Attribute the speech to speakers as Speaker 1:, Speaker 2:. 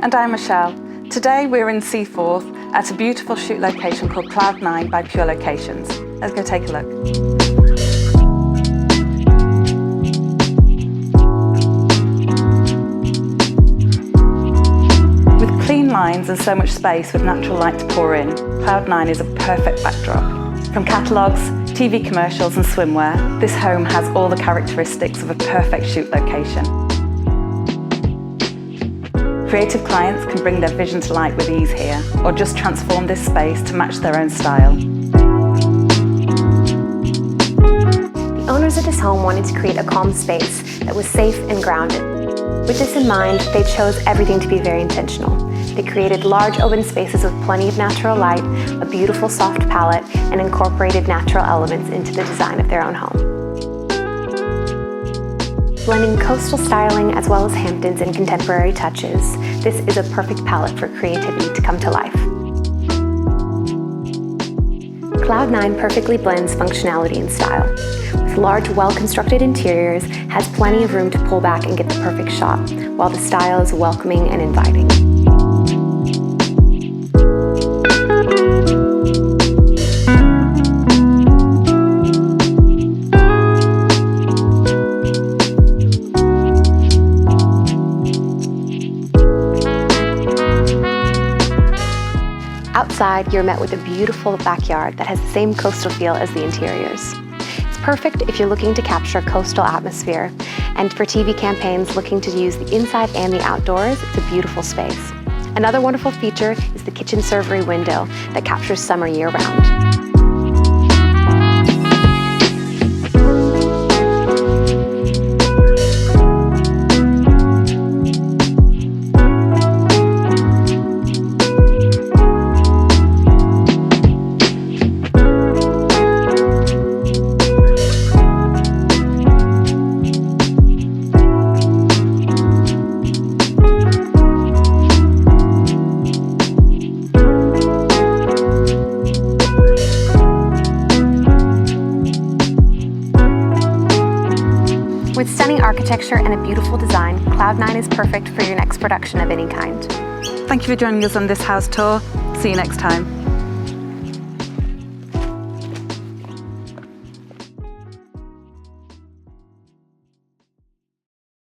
Speaker 1: And I'm Michelle. Today we're in Seaforth at a beautiful shoot location called Cloud9 by Pure Locations. Let's go take a look. With clean lines and so much space with natural light to pour in, Cloud9 is a perfect backdrop. From catalogues, TV commercials and swimwear, this home has all the characteristics of a perfect shoot location. Creative clients can bring their vision to life with ease here, or just transform this space to match their own style.
Speaker 2: The owners of this home wanted to create a calm space that was safe and grounded. With this in mind, they chose everything to be very intentional. They created large open spaces with plenty of natural light, a beautiful soft palette, and incorporated natural elements into the design of their own home. Blending coastal styling as well as Hamptons and contemporary touches, this is a perfect palette for creativity to come to life. Cloud9 perfectly blends functionality and style. With large, well-constructed interiors, has plenty of room to pull back and get the perfect shot, while the style is welcoming and inviting. Outside, you're met with a beautiful backyard that has the same coastal feel as the interiors. It's perfect if you're looking to capture a coastal atmosphere, and for TV campaigns looking to use the inside and the outdoors, it's a beautiful space. Another wonderful feature is the kitchen servery window that captures summer year-round. With stunning architecture and a beautiful design, Cloud9 is perfect for your next production of any kind.
Speaker 1: Thank you for joining us on this house tour. See you next time.